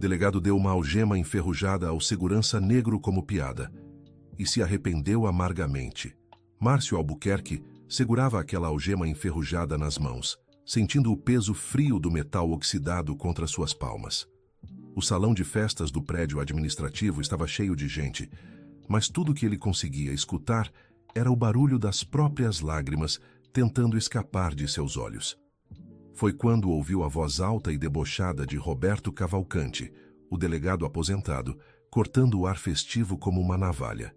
delegado deu uma algema enferrujada ao segurança negro como piada e se arrependeu amargamente. Márcio Albuquerque segurava aquela algema enferrujada nas mãos, sentindo o peso frio do metal oxidado contra suas palmas. O salão de festas do prédio administrativo estava cheio de gente, mas tudo que ele conseguia escutar era o barulho das próprias lágrimas tentando escapar de seus olhos. Foi quando ouviu a voz alta e debochada de Roberto Cavalcante, o delegado aposentado, cortando o ar festivo como uma navalha.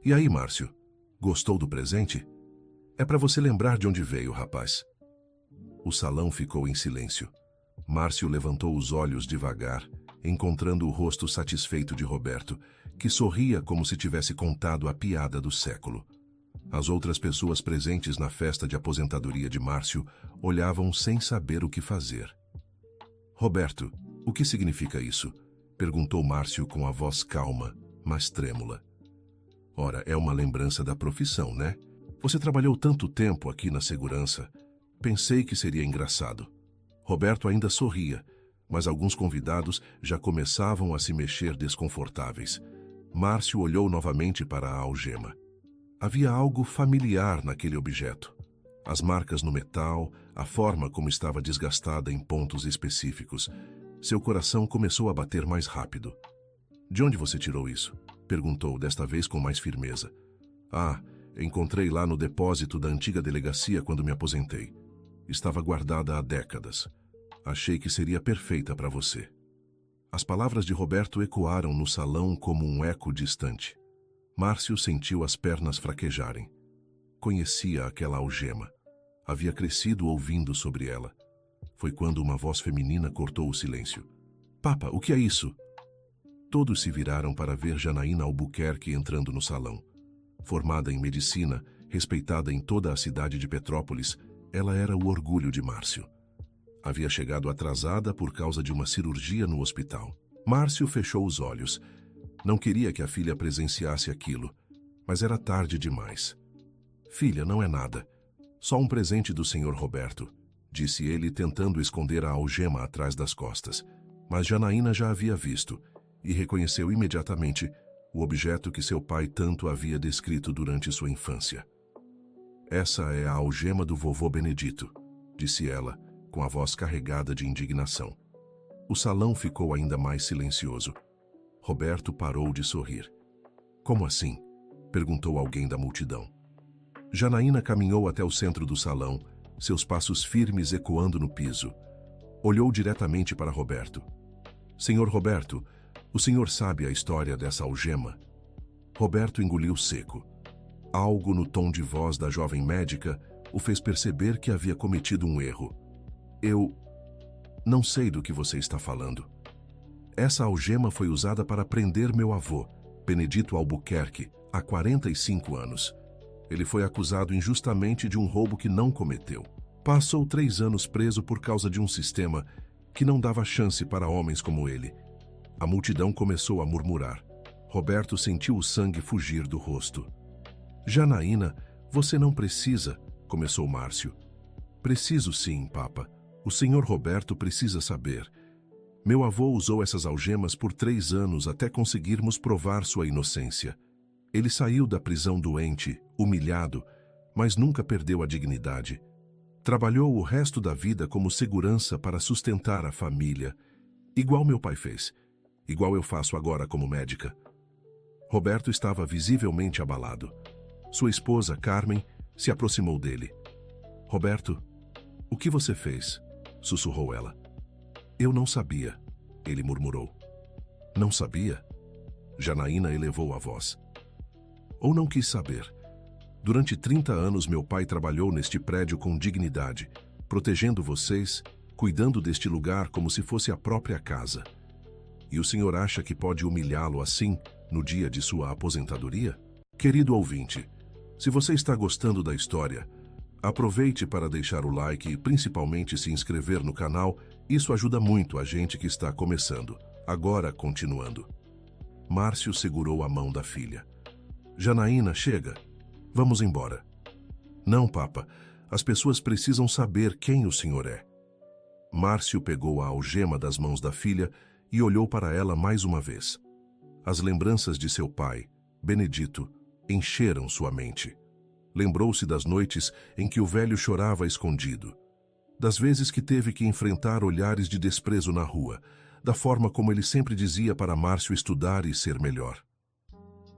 E aí, Márcio? Gostou do presente? É para você lembrar de onde veio, rapaz. O salão ficou em silêncio. Márcio levantou os olhos devagar, encontrando o rosto satisfeito de Roberto, que sorria como se tivesse contado a piada do século. As outras pessoas presentes na festa de aposentadoria de Márcio olhavam sem saber o que fazer. Roberto, o que significa isso? Perguntou Márcio com a voz calma, mas trêmula. Ora, é uma lembrança da profissão, né? Você trabalhou tanto tempo aqui na segurança. Pensei que seria engraçado. Roberto ainda sorria, mas alguns convidados já começavam a se mexer desconfortáveis. Márcio olhou novamente para a algema. Havia algo familiar naquele objeto. As marcas no metal, a forma como estava desgastada em pontos específicos. Seu coração começou a bater mais rápido. De onde você tirou isso? Perguntou, desta vez com mais firmeza. Ah, encontrei lá no depósito da antiga delegacia quando me aposentei. Estava guardada há décadas. Achei que seria perfeita para você. As palavras de Roberto ecoaram no salão como um eco distante. Márcio sentiu as pernas fraquejarem. Conhecia aquela algema. Havia crescido ouvindo sobre ela. Foi quando uma voz feminina cortou o silêncio. Papa, o que é isso? Todos se viraram para ver Janaína Albuquerque entrando no salão. Formada em medicina, respeitada em toda a cidade de Petrópolis, ela era o orgulho de Márcio. Havia chegado atrasada por causa de uma cirurgia no hospital. Márcio fechou os olhos. Não queria que a filha presenciasse aquilo, mas era tarde demais. Filha, não é nada. Só um presente do Sr. Roberto, disse ele tentando esconder a algema atrás das costas. Mas Janaína já havia visto e reconheceu imediatamente o objeto que seu pai tanto havia descrito durante sua infância. Essa é a algema do vovô Benedito, disse ela, com a voz carregada de indignação. O salão ficou ainda mais silencioso. Roberto parou de sorrir. Como assim? Perguntou alguém da multidão. Janaína caminhou até o centro do salão, seus passos firmes ecoando no piso. Olhou diretamente para Roberto. Senhor Roberto, o senhor sabe a história dessa algema? Roberto engoliu seco. Algo no tom de voz da jovem médica o fez perceber que havia cometido um erro. Eu não sei do que você está falando. Essa algema foi usada para prender meu avô, Benedito Albuquerque, há 45 anos. Ele foi acusado injustamente de um roubo que não cometeu. Passou 3 anos preso por causa de um sistema que não dava chance para homens como ele. A multidão começou a murmurar. Roberto sentiu o sangue fugir do rosto. Janaína, você não precisa, começou Márcio. Preciso sim, Papa. O senhor Roberto precisa saber. Meu avô usou essas algemas por 3 anos até conseguirmos provar sua inocência. Ele saiu da prisão doente, humilhado, mas nunca perdeu a dignidade. Trabalhou o resto da vida como segurança para sustentar a família, igual meu pai fez, igual eu faço agora como médica. Roberto estava visivelmente abalado. Sua esposa, Carmen, se aproximou dele. Roberto, o que você fez? Sussurrou ela. Eu não sabia, ele murmurou. Não sabia? Janaína elevou a voz. Ou não quis saber. Durante 30 anos meu pai trabalhou neste prédio com dignidade, protegendo vocês, cuidando deste lugar como se fosse a própria casa. E o senhor acha que pode humilhá-lo assim, no dia de sua aposentadoria? Querido ouvinte, se você está gostando da história, aproveite para deixar o like e principalmente se inscrever no canal. Isso ajuda muito a gente que está começando. Agora, continuando. Márcio segurou a mão da filha. Janaína, chega. Vamos embora. Não, Papa. As pessoas precisam saber quem o senhor é. Márcio pegou a algema das mãos da filha e olhou para ela mais uma vez. As lembranças de seu pai, Benedito, encheram sua mente. Lembrou-se das noites em que o velho chorava escondido, das vezes que teve que enfrentar olhares de desprezo na rua, da forma como ele sempre dizia para Márcio estudar e ser melhor.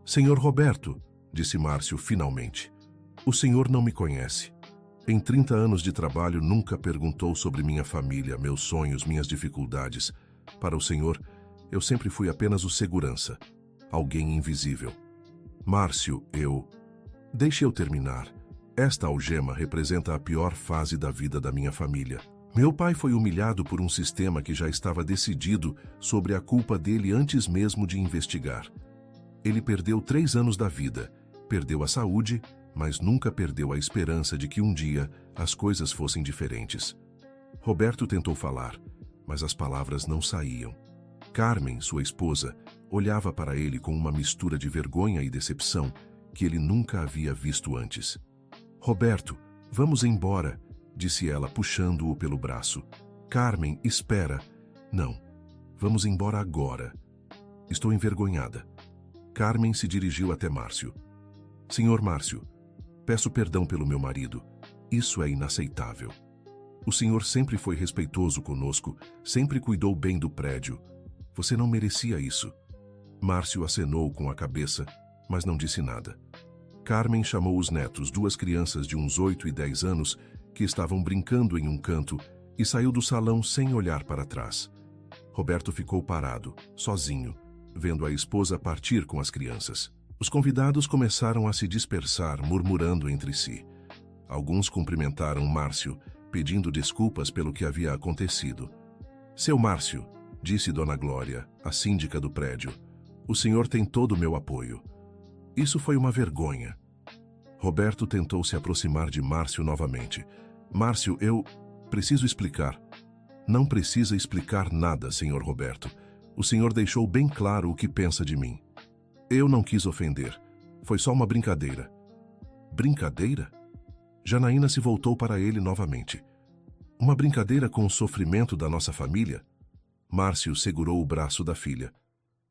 Senhor Roberto, disse Márcio finalmente, o senhor não me conhece. Em 30 anos de trabalho nunca perguntou sobre minha família, meus sonhos, minhas dificuldades. Para o senhor, eu sempre fui apenas o segurança, alguém invisível. Márcio, Deixe eu terminar. Esta algema representa a pior fase da vida da minha família. Meu pai foi humilhado por um sistema que já estava decidido sobre a culpa dele antes mesmo de investigar. Ele perdeu 3 anos da vida, perdeu a saúde, mas nunca perdeu a esperança de que um dia as coisas fossem diferentes. Roberto tentou falar, mas as palavras não saíam. Carmen, sua esposa, olhava para ele com uma mistura de vergonha e decepção que ele nunca havia visto antes. Roberto, vamos embora, disse ela, puxando-o pelo braço. Carmen, espera. Não, vamos embora agora. Estou envergonhada. Carmen se dirigiu até Márcio. Senhor Márcio, peço perdão pelo meu marido. Isso é inaceitável. O senhor sempre foi respeitoso conosco, sempre cuidou bem do prédio. Você não merecia isso. Márcio acenou com a cabeça, mas não disse nada. Carmen chamou os netos, 2 crianças de uns 8 e 10 anos, que estavam brincando em um canto, e saiu do salão sem olhar para trás. Roberto ficou parado, sozinho, vendo a esposa partir com as crianças. Os convidados começaram a se dispersar, murmurando entre si. Alguns cumprimentaram Márcio, pedindo desculpas pelo que havia acontecido. Seu Márcio, disse Dona Glória, a síndica do prédio, o senhor tem todo o meu apoio. Isso foi uma vergonha. Roberto tentou se aproximar de Márcio novamente. Márcio, eu preciso explicar. Não precisa explicar nada, senhor Roberto. O senhor deixou bem claro o que pensa de mim. Eu não quis ofender. Foi só uma brincadeira. Brincadeira? Janaína se voltou para ele novamente. Uma brincadeira com o sofrimento da nossa família? Márcio segurou o braço da filha.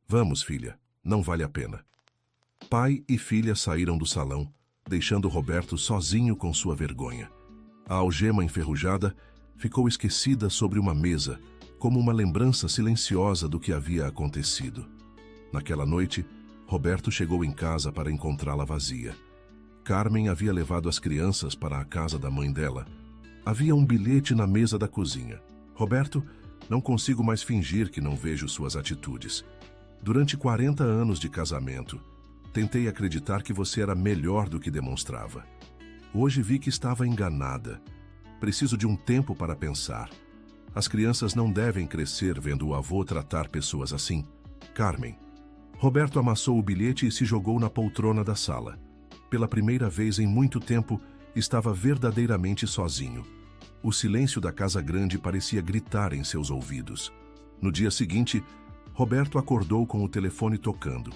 Vamos, filha, não vale a pena. Pai e filha saíram do salão, deixando Roberto sozinho com sua vergonha. A algema enferrujada ficou esquecida sobre uma mesa, como uma lembrança silenciosa do que havia acontecido. Naquela noite, Roberto chegou em casa para encontrá-la vazia. Carmen havia levado as crianças para a casa da mãe dela. Havia um bilhete na mesa da cozinha. Roberto, não consigo mais fingir que não vejo suas atitudes. Durante 40 anos de casamento, tentei acreditar que você era melhor do que demonstrava. Hoje vi que estava enganada. Preciso de um tempo para pensar. As crianças não devem crescer vendo o avô tratar pessoas assim. Carmen. Roberto amassou o bilhete e se jogou na poltrona da sala. Pela primeira vez em muito tempo, estava verdadeiramente sozinho. O silêncio da casa grande parecia gritar em seus ouvidos. No dia seguinte, Roberto acordou com o telefone tocando.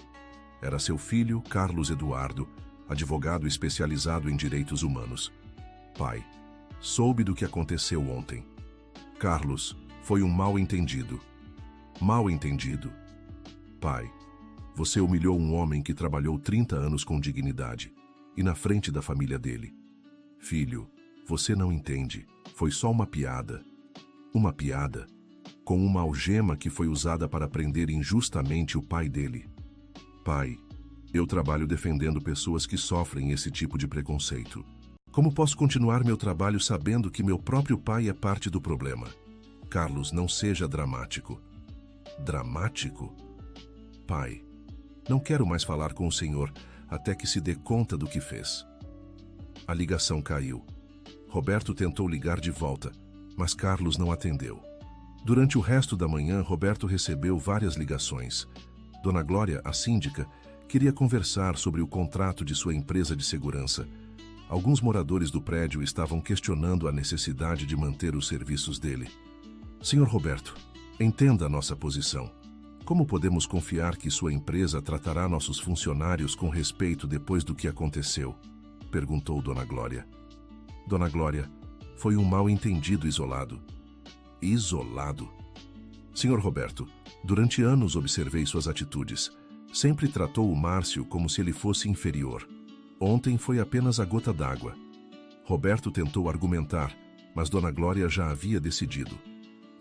Era seu filho, Carlos Eduardo, advogado especializado em direitos humanos. Pai, soube do que aconteceu ontem. Carlos, foi um mal-entendido. Mal-entendido. Pai, você humilhou um homem que trabalhou 30 anos com dignidade e na frente da família dele. Filho, você não entende. Foi só uma piada. Uma piada com uma algema que foi usada para prender injustamente o pai dele. Pai, eu trabalho defendendo pessoas que sofrem esse tipo de preconceito. Como posso continuar meu trabalho sabendo que meu próprio pai é parte do problema? Carlos, não seja dramático. Dramático? Pai, não quero mais falar com o senhor até que se dê conta do que fez. A ligação caiu. Roberto tentou ligar de volta, mas Carlos não atendeu. Durante o resto da manhã, Roberto recebeu várias ligações. Dona Glória, a síndica, queria conversar sobre o contrato de sua empresa de segurança. Alguns moradores do prédio estavam questionando a necessidade de manter os serviços dele. Senhor Roberto, entenda a nossa posição. Como podemos confiar que sua empresa tratará nossos funcionários com respeito depois do que aconteceu? Perguntou Dona Glória. Dona Glória, foi um mal-entendido isolado. Isolado? Senhor Roberto, durante anos observei suas atitudes. Sempre tratou o Márcio como se ele fosse inferior. Ontem foi apenas a gota d'água. Roberto tentou argumentar, mas Dona Glória já havia decidido.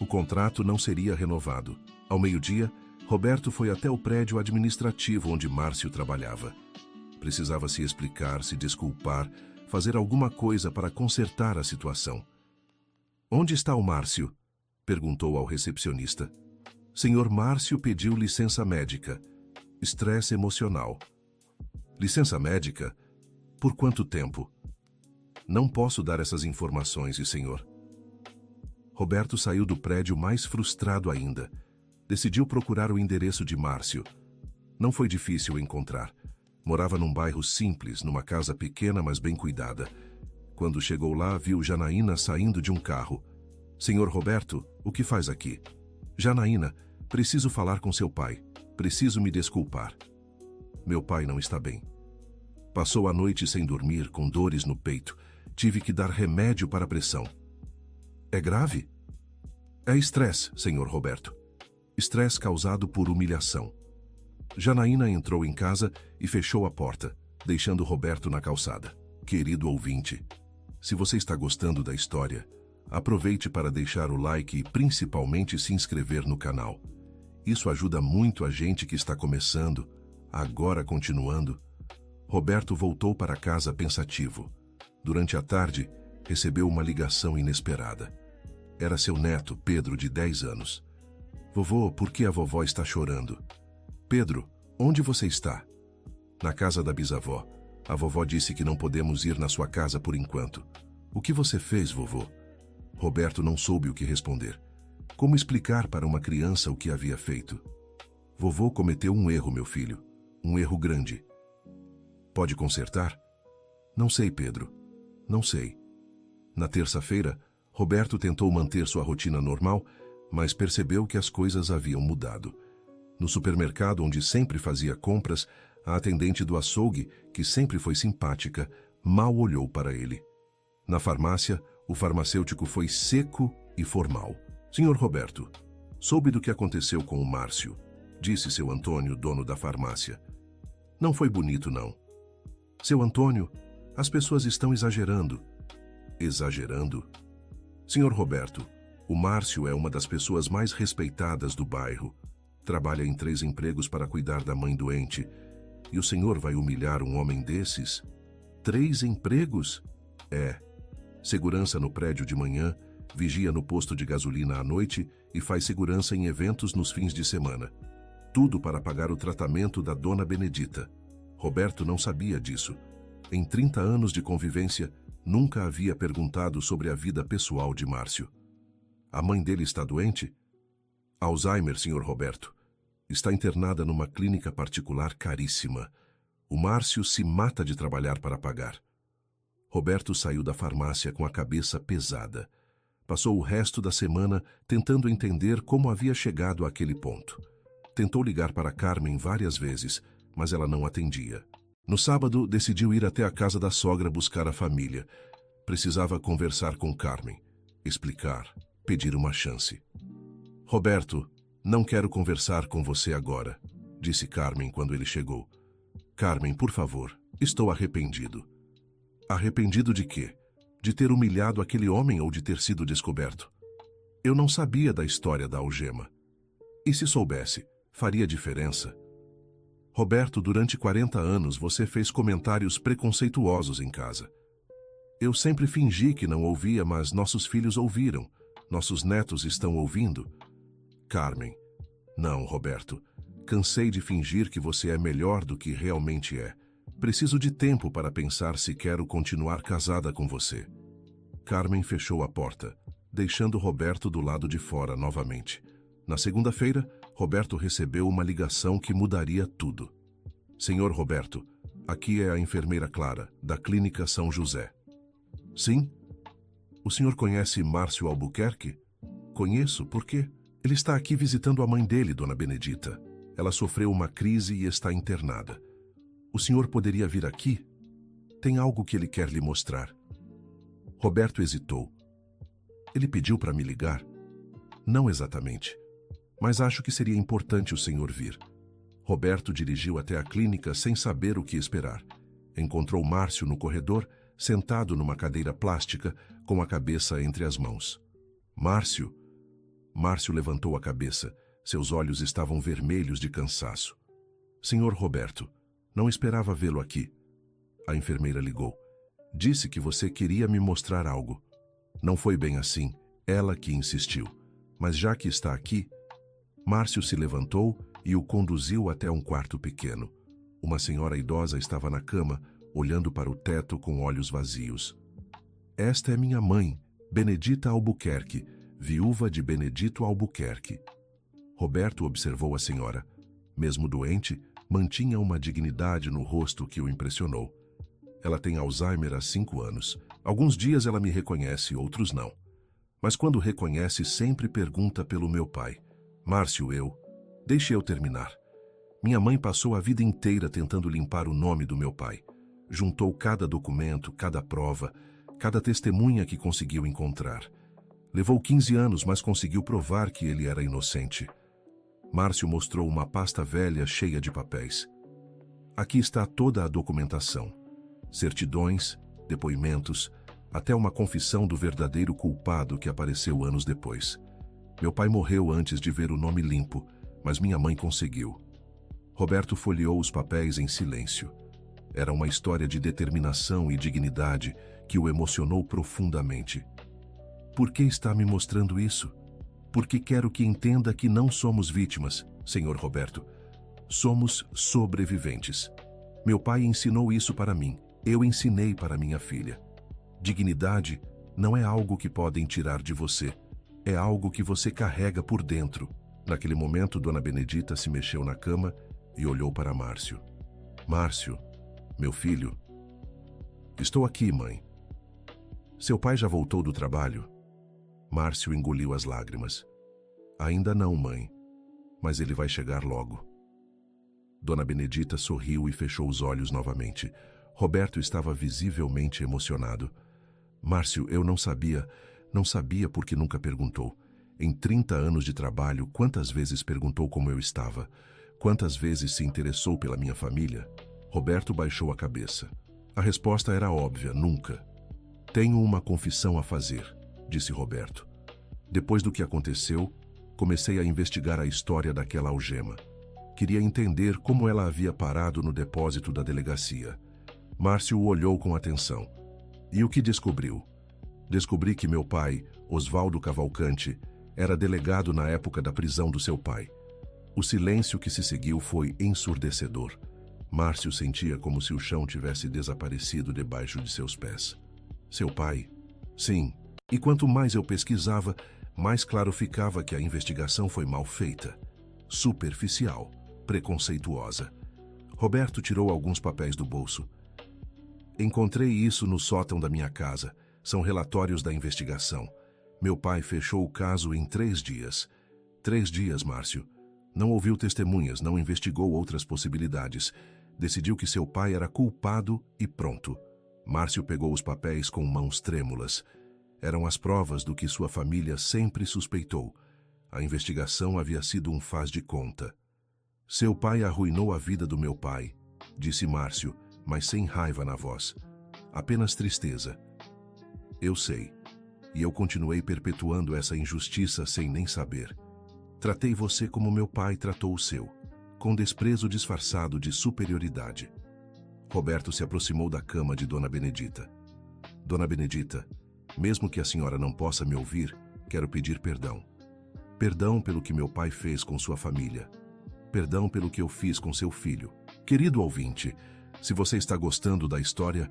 O contrato não seria renovado. Ao meio-dia, Roberto foi até o prédio administrativo onde Márcio trabalhava. Precisava se explicar, se desculpar, fazer alguma coisa para consertar a situação. "Onde está o Márcio?" perguntou ao recepcionista. "Senhor Márcio pediu licença médica. Estresse emocional." "Licença médica? Por quanto tempo?" "Não posso dar essas informações, senhor." Roberto saiu do prédio mais frustrado ainda. Decidiu procurar o endereço de Márcio. Não foi difícil encontrar. Morava num bairro simples, numa casa pequena, mas bem cuidada. Quando chegou lá, viu Janaína saindo de um carro. "Senhor Roberto, o que faz aqui?" "Janaína, preciso falar com seu pai. Preciso me desculpar. Meu pai não está bem. Passou a noite sem dormir, com dores no peito. Tive que dar remédio para a pressão." "É grave?" "É estresse, senhor Roberto. Estresse causado por humilhação." Janaína entrou em casa e fechou a porta, deixando Roberto na calçada. Querido ouvinte, se você está gostando da história, aproveite para deixar o like e principalmente se inscrever no canal. Isso ajuda muito a gente que está começando. Agora, continuando, Roberto voltou para casa pensativo. Durante a tarde, recebeu uma ligação inesperada. Era seu neto, Pedro, de 10 anos. "Vovô, por que a vovó está chorando?" "Pedro, onde você está?" "Na casa da bisavó. A vovó disse que não podemos ir na sua casa por enquanto." "O que você fez, vovô?" Roberto não soube o que responder. Como explicar para uma criança o que havia feito? "Vovô cometeu um erro, meu filho. Um erro grande." "Pode consertar?" "Não sei, Pedro. Não sei." Na terça-feira, Roberto tentou manter sua rotina normal, mas percebeu que as coisas haviam mudado. No supermercado, onde sempre fazia compras, a atendente do açougue, que sempre foi simpática, mal olhou para ele. Na farmácia, o farmacêutico foi seco e formal. "Senhor Roberto, soube do que aconteceu com o Márcio", disse seu Antônio, dono da farmácia. "Não foi bonito, não." "Seu Antônio, as pessoas estão exagerando." "Exagerando?" "Senhor Roberto, o Márcio é uma das pessoas mais respeitadas do bairro. Trabalha em 3 empregos para cuidar da mãe doente. E o senhor vai humilhar um homem desses? 3 empregos? É. Segurança no prédio de manhã, vigia no posto de gasolina à noite e faz segurança em eventos nos fins de semana. Tudo para pagar o tratamento da dona Benedita." Roberto não sabia disso. Em 30 anos de convivência, nunca havia perguntado sobre a vida pessoal de Márcio. "A mãe dele está doente?" "Alzheimer, senhor Roberto. Está internada numa clínica particular caríssima. O Márcio se mata de trabalhar para pagar." Roberto saiu da farmácia com a cabeça pesada. Passou o resto da semana tentando entender como havia chegado àquele ponto. Tentou ligar para Carmen várias vezes, mas ela não atendia. No sábado, decidiu ir até a casa da sogra buscar a família. Precisava conversar com Carmen, explicar, pedir uma chance. "Roberto, não quero conversar com você agora", disse Carmen quando ele chegou. "Carmen, por favor, estou arrependido." "Arrependido de quê? De ter humilhado aquele homem ou de ter sido descoberto?" "Eu não sabia da história da algema." "E se soubesse, faria diferença?" "Roberto, durante 40 anos você fez comentários preconceituosos em casa." "Eu sempre fingi que não ouvia, mas nossos filhos ouviram. Nossos netos estão ouvindo." "Carmen, não, Roberto. Cansei de fingir que você é melhor do que realmente é. Preciso de tempo para pensar se quero continuar casada com você." Carmen fechou a porta, deixando Roberto do lado de fora novamente. Na segunda-feira, Roberto recebeu uma ligação que mudaria tudo. "Senhor Roberto, aqui é a enfermeira Clara, da Clínica São José." "Sim? O senhor conhece Márcio Albuquerque?" "Conheço, por quê?" "Ele está aqui visitando a mãe dele, dona Benedita. Ela sofreu uma crise e está internada. O senhor poderia vir aqui? Tem algo que ele quer lhe mostrar." Roberto hesitou. "Ele pediu para me ligar?" "Não exatamente. mas acho que seria importante o senhor vir. Roberto dirigiu até a clínica sem saber o que esperar. Encontrou Márcio no corredor, sentado numa cadeira plástica, com a cabeça entre as mãos. Márcio! Márcio levantou a cabeça. Seus olhos estavam vermelhos de cansaço. Senhor Roberto, não esperava vê-lo aqui. A enfermeira ligou. Disse que você queria me mostrar algo. Não foi bem assim, ela que insistiu. Mas já que está aqui... Márcio se levantou e o conduziu até um quarto pequeno. Uma senhora idosa estava na cama, olhando para o teto com olhos vazios. Esta é minha mãe, Benedita Albuquerque, viúva de Benedito Albuquerque. Roberto observou a senhora. Mesmo doente, mantinha uma dignidade no rosto que o impressionou. Ela tem Alzheimer há 5 anos. Alguns dias ela me reconhece, outros não. Mas quando reconhece, sempre pergunta pelo meu pai. Márcio, Deixe eu terminar. Minha mãe passou a vida inteira tentando limpar o nome do meu pai. Juntou cada documento, cada prova, cada testemunha que conseguiu encontrar. Levou 15 anos, mas conseguiu provar que ele era inocente. Márcio mostrou uma pasta velha cheia de papéis. Aqui está toda a documentação. Certidões, depoimentos, até uma confissão do verdadeiro culpado que apareceu anos depois. Meu pai morreu antes de ver o nome limpo, mas minha mãe conseguiu. Roberto folheou os papéis em silêncio. Era uma história de determinação e dignidade que o emocionou profundamente. Por que está me mostrando isso? Porque quero que entenda que não somos vítimas, senhor Roberto. Somos sobreviventes. Meu pai ensinou isso para mim. Eu ensinei para minha filha. Dignidade não é algo que podem tirar de você. É algo que você carrega por dentro. Naquele momento, Dona Benedita se mexeu na cama e olhou para Márcio. Márcio, meu filho. Estou aqui, mãe. Seu pai já voltou do trabalho? Márcio engoliu as lágrimas. Ainda não, mãe. Mas ele vai chegar logo. Dona Benedita sorriu e fechou os olhos novamente. Roberto estava visivelmente emocionado. Márcio, eu não sabia porque nunca perguntou. Em 30 anos de trabalho, quantas vezes perguntou como eu estava? Quantas vezes se interessou pela minha família? Roberto baixou a cabeça. A resposta era óbvia, nunca. Tenho uma confissão a fazer, disse Roberto. Depois do que aconteceu, comecei a investigar a história daquela algema. Queria entender como ela havia parado no depósito da delegacia. Márcio o olhou com atenção. E o que descobriu? Descobri que meu pai, Osvaldo Cavalcante, era delegado na época da prisão do seu pai. O silêncio que se seguiu foi ensurdecedor. Márcio sentia como se o chão tivesse desaparecido debaixo de seus pés. Seu pai? Sim. E quanto mais eu pesquisava, mais claro ficava que a investigação foi mal feita. Superficial, preconceituosa. Roberto tirou alguns papéis do bolso. Encontrei isso no sótão da minha casa. São relatórios da investigação. Meu pai fechou o caso em 3 dias. 3 dias, Márcio. Não ouviu testemunhas, não investigou outras possibilidades. Decidiu que seu pai era culpado e pronto. Márcio pegou os papéis com mãos trêmulas. Eram as provas do que sua família sempre suspeitou. A investigação havia sido um faz de conta. Seu pai arruinou a vida do meu pai, disse Márcio, mas sem raiva na voz. Apenas tristeza. Eu sei. E eu continuei perpetuando essa injustiça sem nem saber. Tratei você como meu pai tratou o seu, com desprezo disfarçado de superioridade. Roberto se aproximou da cama de Dona Benedita. Dona Benedita, mesmo que a senhora não possa me ouvir, quero pedir perdão. Perdão pelo que meu pai fez com sua família. Perdão pelo que eu fiz com seu filho. Querido ouvinte, se você está gostando da história,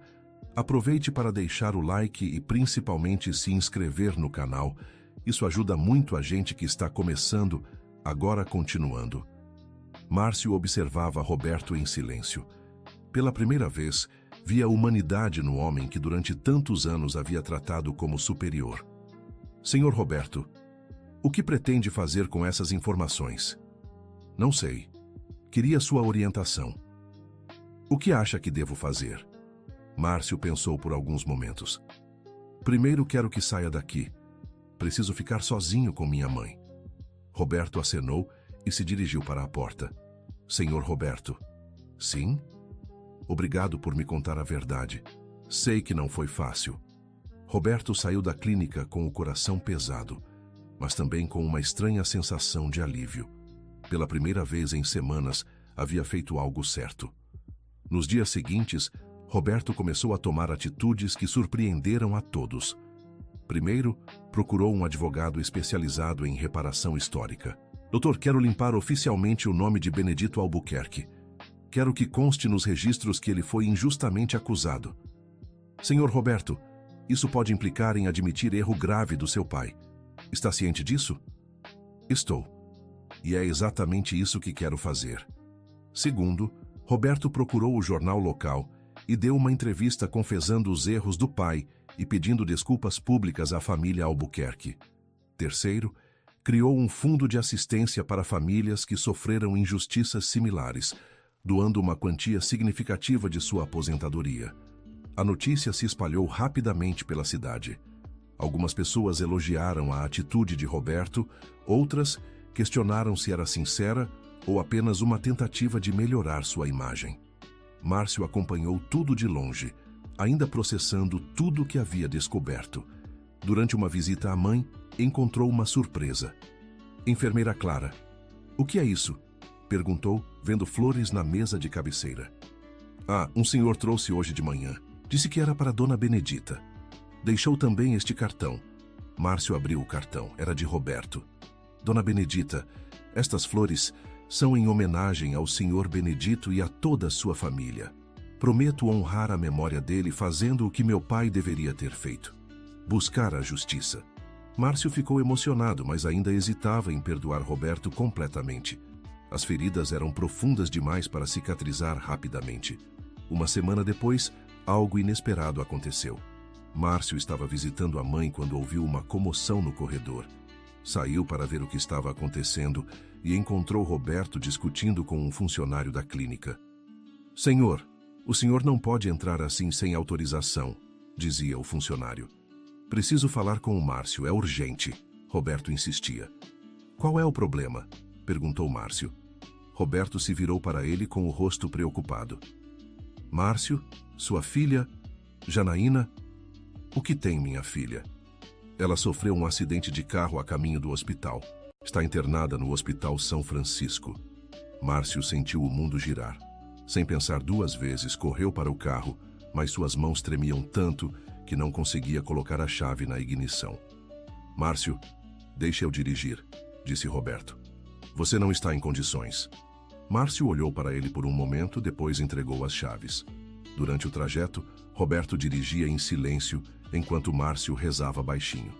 aproveite para deixar o like e principalmente se inscrever no canal. Isso ajuda muito a gente que está começando, agora continuando. Márcio observava Roberto em silêncio. Pela primeira vez, via a humanidade no homem que durante tantos anos havia tratado como superior. Senhor Roberto, o que pretende fazer com essas informações? Não sei. Queria sua orientação. O que acha que devo fazer? Márcio pensou por alguns momentos. Primeiro quero que saia daqui. Preciso ficar sozinho com minha mãe. Roberto acenou e se dirigiu para a porta. Senhor Roberto. Sim? Obrigado por me contar a verdade. Sei que não foi fácil. Roberto saiu da clínica com o coração pesado, mas também com uma estranha sensação de alívio. Pela primeira vez em semanas, havia feito algo certo. Nos dias seguintes, Roberto começou a tomar atitudes que surpreenderam a todos. Primeiro, procurou um advogado especializado em reparação histórica. Doutor, quero limpar oficialmente o nome de Benedito Albuquerque. Quero que conste nos registros que ele foi injustamente acusado. Senhor Roberto, isso pode implicar em admitir erro grave do seu pai. Está ciente disso? Estou. E é exatamente isso que quero fazer. Segundo, Roberto procurou o jornal local e deu uma entrevista confessando os erros do pai e pedindo desculpas públicas à família Albuquerque. Terceiro, criou um fundo de assistência para famílias que sofreram injustiças similares, doando uma quantia significativa de sua aposentadoria. A notícia se espalhou rapidamente pela cidade. Algumas pessoas elogiaram a atitude de Roberto, outras questionaram se era sincera ou apenas uma tentativa de melhorar sua imagem. Márcio acompanhou tudo de longe, ainda processando tudo o que havia descoberto. Durante uma visita à mãe, encontrou uma surpresa. Enfermeira Clara. O que é isso? Perguntou, vendo flores na mesa de cabeceira. Ah, um senhor trouxe hoje de manhã. Disse que era para Dona Benedita. Deixou também este cartão. Márcio abriu o cartão. Era de Roberto. Dona Benedita, estas flores são em homenagem ao senhor Benedito e a toda a sua família. Prometo honrar a memória dele fazendo o que meu pai deveria ter feito. Buscar a justiça. Márcio ficou emocionado, mas ainda hesitava em perdoar Roberto completamente. As feridas eram profundas demais para cicatrizar rapidamente. Uma semana depois, algo inesperado aconteceu. Márcio estava visitando a mãe quando ouviu uma comoção no corredor. Saiu para ver o que estava acontecendo e encontrou Roberto discutindo com um funcionário da clínica. Senhor, o senhor não pode entrar assim sem autorização, dizia o funcionário. Preciso falar com o Márcio, é urgente, Roberto insistia. Qual é o problema? Perguntou Márcio. Roberto se virou para ele com o rosto preocupado. Márcio, sua filha, Janaína? O que tem, minha filha? Ela sofreu um acidente de carro a caminho do hospital. Está internada no Hospital São Francisco. Márcio sentiu o mundo girar. Sem pensar duas vezes, correu para o carro, mas suas mãos tremiam tanto que não conseguia colocar a chave na ignição. Márcio, deixe eu dirigir, disse Roberto. Você não está em condições. Márcio olhou para ele por um momento, depois entregou as chaves. Durante o trajeto, Roberto dirigia em silêncio, enquanto Márcio rezava baixinho.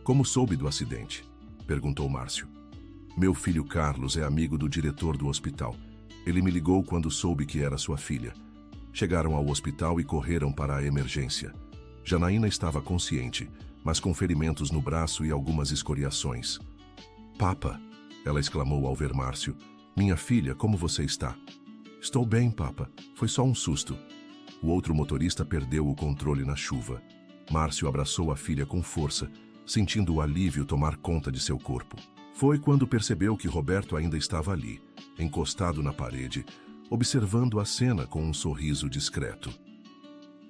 Como soube do acidente? Perguntou Márcio. Meu filho Carlos é amigo do diretor do hospital. Ele me ligou quando soube que era sua filha. Chegaram ao hospital e correram para a emergência. Janaína estava consciente, mas com ferimentos no braço e algumas escoriações. Papa, ela exclamou ao ver Márcio. Minha filha, como você está? Estou bem, papa. Foi só um susto. O outro motorista perdeu o controle na chuva. Márcio abraçou a filha com força, sentindo o alívio tomar conta de seu corpo. Foi quando percebeu que Roberto ainda estava ali, encostado na parede, observando a cena com um sorriso discreto.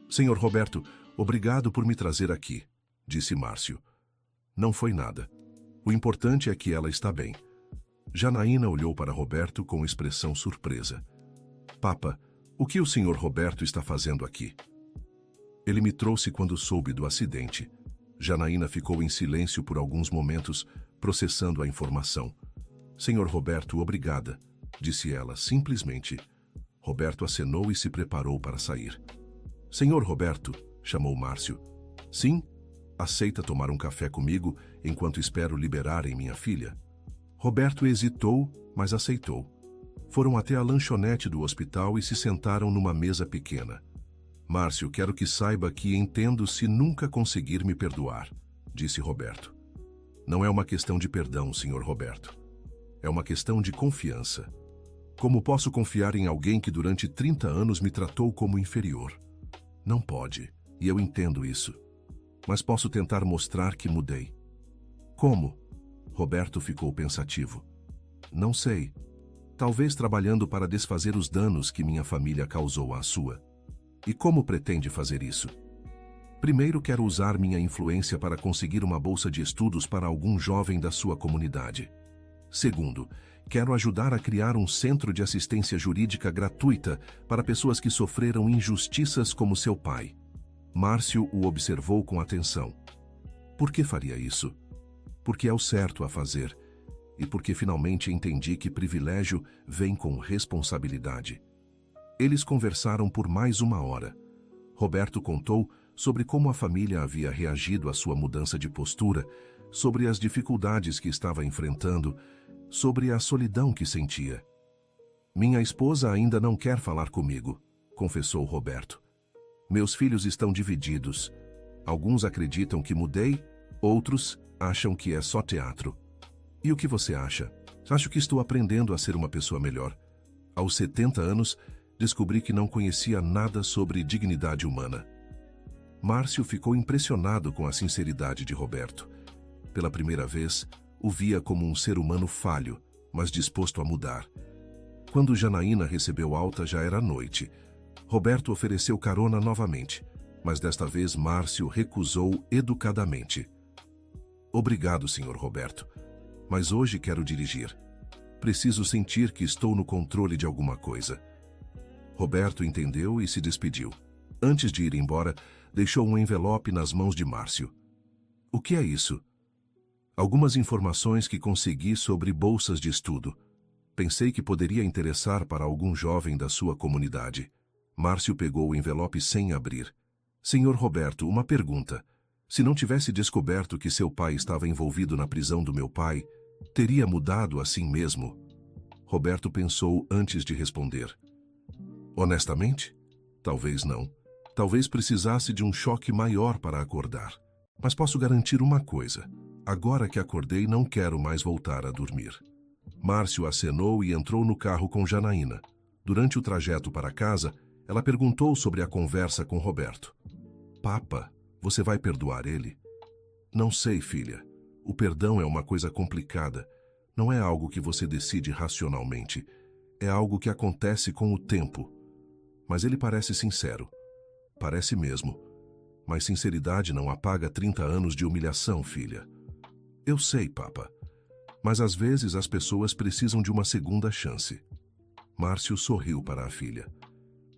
Senhor Roberto, obrigado por me trazer aqui, disse Márcio. Não foi nada. O importante é que ela está bem. Janaína olhou para Roberto com expressão surpresa. Papa, o que o senhor Roberto está fazendo aqui? Ele me trouxe quando soube do acidente. Janaína ficou em silêncio por alguns momentos, processando a informação. Senhor Roberto, obrigada, disse ela simplesmente. Roberto acenou e se preparou para sair. Senhor Roberto, chamou Márcio. Sim? Aceita tomar um café comigo enquanto espero liberarem minha filha? Roberto hesitou, mas aceitou. Foram até a lanchonete do hospital e se sentaram numa mesa pequena. Márcio, quero que saiba que entendo se nunca conseguir me perdoar, disse Roberto. Não é uma questão de perdão, senhor Roberto. É uma questão de confiança. Como posso confiar em alguém que durante 30 anos me tratou como inferior? Não pode, e eu entendo isso. Mas posso tentar mostrar que mudei. Como? Roberto ficou pensativo. Não sei. Talvez trabalhando para desfazer os danos que minha família causou à sua. E como pretende fazer isso? Primeiro, quero usar minha influência para conseguir uma bolsa de estudos para algum jovem da sua comunidade. Segundo, quero ajudar a criar um centro de assistência jurídica gratuita para pessoas que sofreram injustiças como seu pai. Márcio o observou com atenção. Por que faria isso? Porque é o certo a fazer, e porque finalmente entendi que privilégio vem com responsabilidade. Eles conversaram por mais 1 hora. Roberto contou sobre como a família havia reagido à sua mudança de postura, sobre as dificuldades que estava enfrentando, sobre a solidão que sentia. Minha esposa ainda não quer falar comigo, confessou Roberto. Meus filhos estão divididos. Alguns acreditam que mudei, outros acham que é só teatro. E o que você acha? Acho que estou aprendendo a ser uma pessoa melhor. Aos 70 anos, descobri que não conhecia nada sobre dignidade humana. Márcio ficou impressionado com a sinceridade de Roberto. Pela primeira vez, o via como um ser humano falho, mas disposto a mudar. Quando Janaína recebeu alta, já era noite. Roberto ofereceu carona novamente, mas desta vez Márcio recusou educadamente. Obrigado, Sr. Roberto, mas hoje quero dirigir. Preciso sentir que estou no controle de alguma coisa. Roberto entendeu e se despediu. Antes de ir embora, deixou um envelope nas mãos de Márcio. O que é isso? Algumas informações que consegui sobre bolsas de estudo. Pensei que poderia interessar para algum jovem da sua comunidade. Márcio pegou o envelope sem abrir. Senhor Roberto, uma pergunta. Se não tivesse descoberto que seu pai estava envolvido na prisão do meu pai, teria mudado assim mesmo? Roberto pensou antes de responder. Honestamente? Talvez não. Talvez precisasse de um choque maior para acordar. Mas posso garantir uma coisa. Agora que acordei, não quero mais voltar a dormir. Márcio acenou e entrou no carro com Janaína. Durante o trajeto para casa, ela perguntou sobre a conversa com Roberto. Papa, você vai perdoar ele? Não sei, filha. O perdão é uma coisa complicada. Não é algo que você decide racionalmente. É algo que acontece com o tempo. Mas ele parece sincero. Parece mesmo. Mas sinceridade não apaga 30 anos de humilhação, filha. Eu sei, Papa. Mas às vezes as pessoas precisam de uma segunda chance. Márcio sorriu para a filha.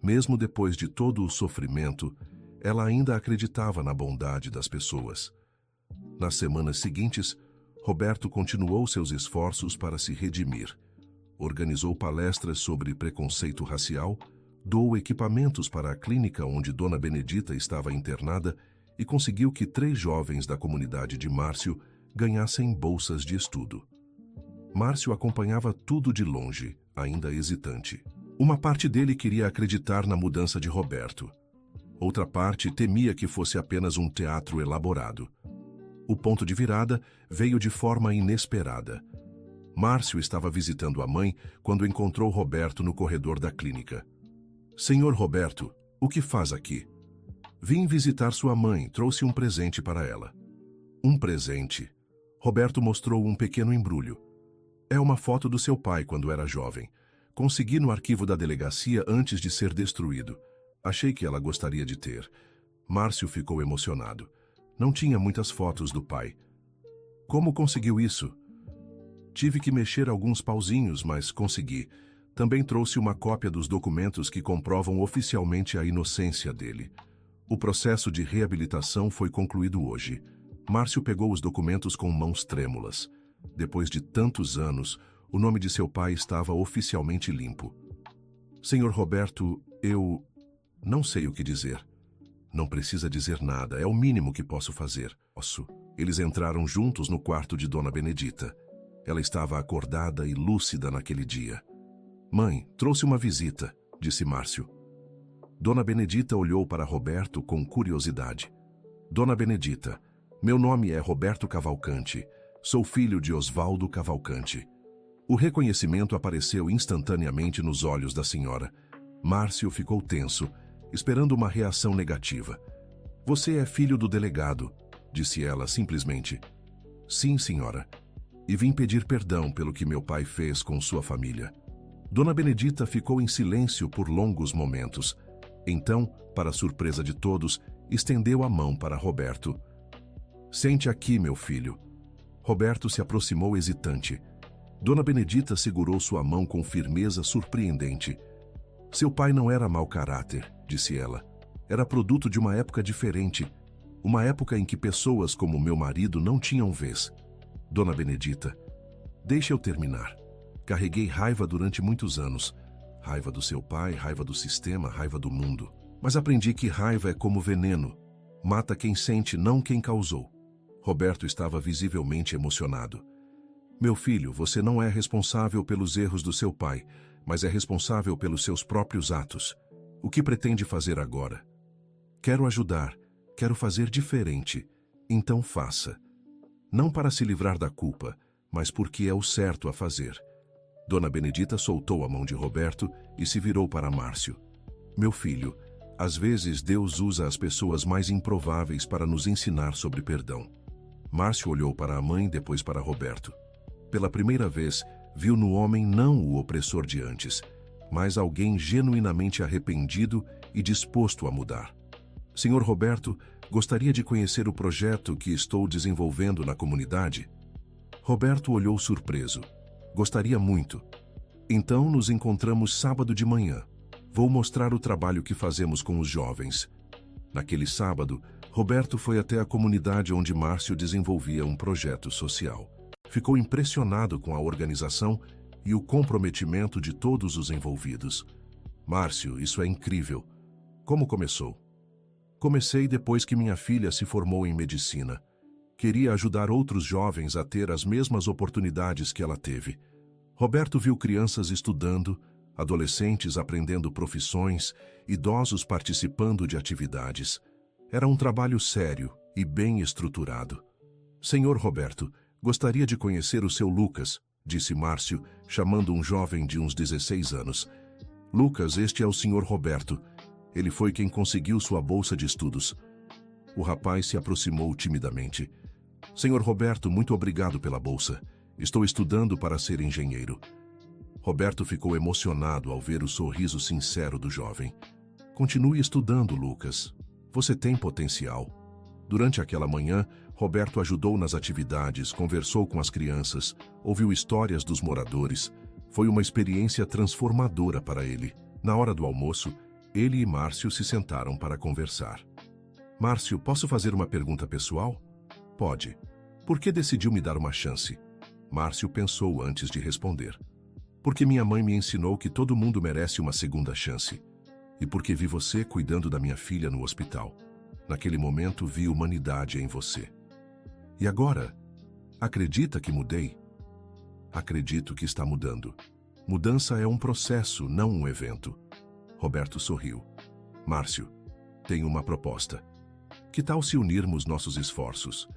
Mesmo depois de todo o sofrimento, ela ainda acreditava na bondade das pessoas. Nas semanas seguintes, Roberto continuou seus esforços para se redimir. Organizou palestras sobre preconceito racial, doou equipamentos para a clínica onde Dona Benedita estava internada e conseguiu que 3 jovens da comunidade de Márcio ganhassem bolsas de estudo. Márcio acompanhava tudo de longe, ainda hesitante. Uma parte dele queria acreditar na mudança de Roberto. Outra parte temia que fosse apenas um teatro elaborado. O ponto de virada veio de forma inesperada. Márcio estava visitando a mãe quando encontrou Roberto no corredor da clínica. Senhor Roberto, o que faz aqui? Vim visitar sua mãe, trouxe um presente para ela. Um presente? Roberto mostrou um pequeno embrulho. É uma foto do seu pai quando era jovem. Consegui no arquivo da delegacia antes de ser destruído. Achei que ela gostaria de ter. Márcio ficou emocionado. Não tinha muitas fotos do pai. Como conseguiu isso? Tive que mexer alguns pauzinhos, mas consegui. Também trouxe uma cópia dos documentos que comprovam oficialmente a inocência dele. O processo de reabilitação foi concluído hoje. Márcio pegou os documentos com mãos trêmulas. Depois de tantos anos, o nome de seu pai estava oficialmente limpo. Senhor Roberto, eu não sei o que dizer. Não precisa dizer nada, é o mínimo que posso fazer. Eles entraram juntos no quarto de Dona Benedita. Ela estava acordada e lúcida naquele dia. Mãe, trouxe uma visita, disse Márcio. Dona Benedita olhou para Roberto com curiosidade. Dona Benedita, meu nome é Roberto Cavalcante. Sou filho de Osvaldo Cavalcante. O reconhecimento apareceu instantaneamente nos olhos da senhora. Márcio ficou tenso, esperando uma reação negativa. Você é filho do delegado, disse ela simplesmente. Sim, senhora. e vim pedir perdão pelo que meu pai fez com sua família. Dona Benedita ficou em silêncio por longos momentos. Então, para surpresa de todos, estendeu a mão para Roberto. Sente aqui, meu filho. Roberto se aproximou hesitante. Dona Benedita segurou sua mão com firmeza surpreendente. Seu pai não era mau caráter, disse ela. Era produto de uma época diferente. Uma época em que pessoas como meu marido não tinham vez. Dona Benedita, deixe eu terminar. Carreguei raiva durante muitos anos. Raiva do seu pai, raiva do sistema, raiva do mundo. Mas aprendi que raiva é como veneno. Mata quem sente, não quem causou. Roberto estava visivelmente emocionado. Meu filho, você não é responsável pelos erros do seu pai, mas é responsável pelos seus próprios atos. O que pretende fazer agora? Quero ajudar, quero fazer diferente. Então faça. Não para se livrar da culpa, mas porque é o certo a fazer. Dona Benedita soltou a mão de Roberto e se virou para Márcio. Meu filho, às vezes Deus usa as pessoas mais improváveis para nos ensinar sobre perdão. Márcio olhou para a mãe, depois para Roberto. Pela primeira vez, viu no homem não o opressor de antes, mas alguém genuinamente arrependido e disposto a mudar. Senhor Roberto, gostaria de conhecer o projeto que estou desenvolvendo na comunidade? Roberto olhou surpreso. Gostaria muito. Então nos encontramos sábado de manhã. Vou mostrar o trabalho que fazemos com os jovens. Naquele sábado, Roberto foi até a comunidade onde Márcio desenvolvia um projeto social. Ficou impressionado com a organização e o comprometimento de todos os envolvidos. Márcio, isso é incrível. Como começou? Comecei depois que minha filha se formou em medicina. Queria ajudar outros jovens a ter as mesmas oportunidades que ela teve. Roberto viu crianças estudando, adolescentes aprendendo profissões, idosos participando de atividades. Era um trabalho sério e bem estruturado. Senhor Roberto, gostaria de conhecer o seu Lucas, disse Márcio, chamando um jovem de uns 16 anos. Lucas, este é o senhor Roberto. Ele foi quem conseguiu sua bolsa de estudos. O rapaz se aproximou timidamente. Senhor Roberto, muito obrigado pela bolsa. Estou estudando para ser engenheiro. Roberto ficou emocionado ao ver o sorriso sincero do jovem. Continue estudando, Lucas. Você tem potencial. Durante aquela manhã, Roberto ajudou nas atividades, conversou com as crianças, ouviu histórias dos moradores. Foi uma experiência transformadora para ele. Na hora do almoço, ele e Márcio se sentaram para conversar. Márcio, posso fazer uma pergunta pessoal? Pode. Por que decidiu me dar uma chance? Márcio pensou antes de responder. Porque minha mãe me ensinou que todo mundo merece uma segunda chance. E porque vi você cuidando da minha filha no hospital. Naquele momento vi humanidade em você. E agora? Acredita que mudei? Acredito que está mudando. Mudança é um processo, não um evento. Roberto sorriu. Márcio, tenho uma proposta. Que tal se unirmos nossos esforços?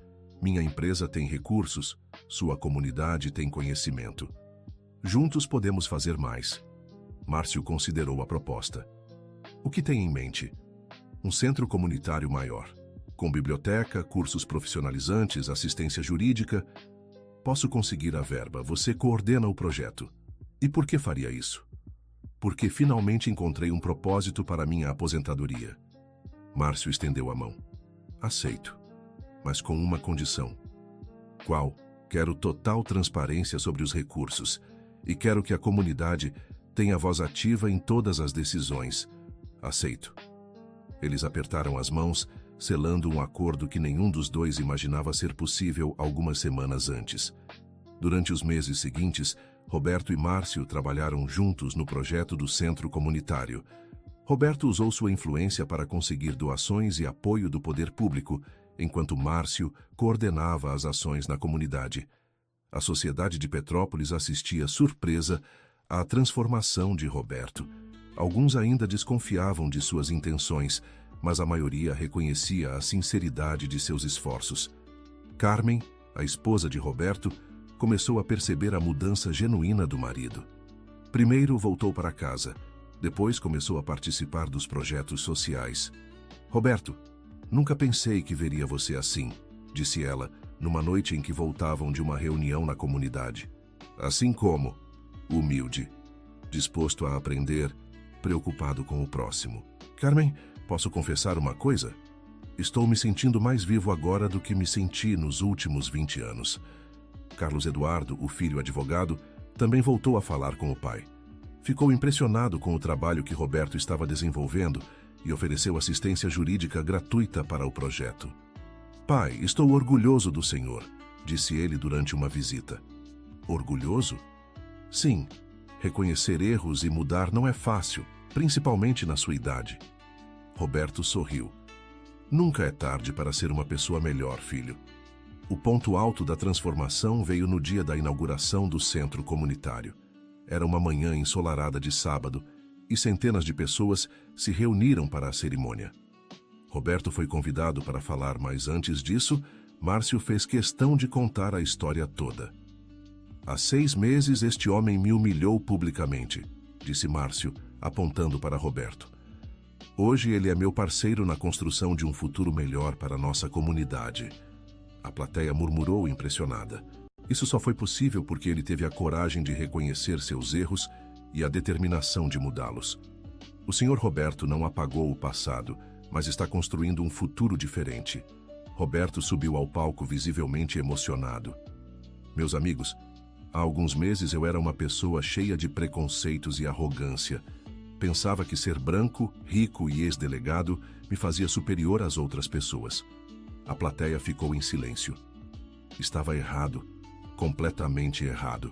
Minha empresa tem recursos, sua comunidade tem conhecimento. Juntos podemos fazer mais. Márcio considerou a proposta. O que tem em mente? Um centro comunitário maior, com biblioteca, cursos profissionalizantes, assistência jurídica. Posso conseguir a verba, você coordena o projeto. E por que faria isso? Porque finalmente encontrei um propósito para minha aposentadoria. Márcio estendeu a mão. Aceito, mas com uma condição. Qual? Quero total transparência sobre os recursos e quero que a comunidade tenha voz ativa em todas as decisões. Aceito. Eles apertaram as mãos, selando um acordo que nenhum dos dois imaginava ser possível algumas semanas antes. Durante os meses seguintes, Roberto e Márcio trabalharam juntos no projeto do centro comunitário. Roberto usou sua influência para conseguir doações e apoio do poder público, enquanto Márcio coordenava as ações na comunidade. A sociedade de Petrópolis assistia surpresa à transformação de Roberto. Alguns ainda desconfiavam de suas intenções, mas a maioria reconhecia a sinceridade de seus esforços. Carmen, a esposa de Roberto, começou a perceber a mudança genuína do marido. Primeiro voltou para casa, depois começou a participar dos projetos sociais. Roberto, nunca pensei que veria você assim, disse ela, numa noite em que voltavam de uma reunião na comunidade. Assim como, humilde, disposto a aprender, preocupado com o próximo. Carmen, posso confessar uma coisa? Estou me sentindo mais vivo agora do que me senti nos últimos 20 anos. Carlos Eduardo, o filho advogado, também voltou a falar com o pai. Ficou impressionado com o trabalho que Roberto estava desenvolvendo e ofereceu assistência jurídica gratuita para o projeto. Pai, estou orgulhoso do senhor, disse ele durante uma visita. Orgulhoso? Sim. Reconhecer erros e mudar não é fácil, principalmente na sua idade. Roberto sorriu. Nunca é tarde para ser uma pessoa melhor, filho. O ponto alto da transformação veio no dia da inauguração do centro comunitário. Era uma manhã ensolarada de sábado e centenas de pessoas se reuniram para a cerimônia. Roberto foi convidado para falar, mas antes disso, Márcio fez questão de contar a história toda. Há 6 meses este homem me humilhou publicamente, disse Márcio, apontando para Roberto. Hoje ele é meu parceiro na construção de um futuro melhor para nossa comunidade. A plateia murmurou impressionada. Isso só foi possível porque ele teve a coragem de reconhecer seus erros e a determinação de mudá-los. O Sr. Roberto não apagou o passado, mas está construindo um futuro diferente. Roberto subiu ao palco visivelmente emocionado. Meus amigos, há alguns meses eu era uma pessoa cheia de preconceitos e arrogância. Pensava que ser branco, rico e ex-delegado me fazia superior às outras pessoas. A plateia ficou em silêncio. Estava errado, completamente errado.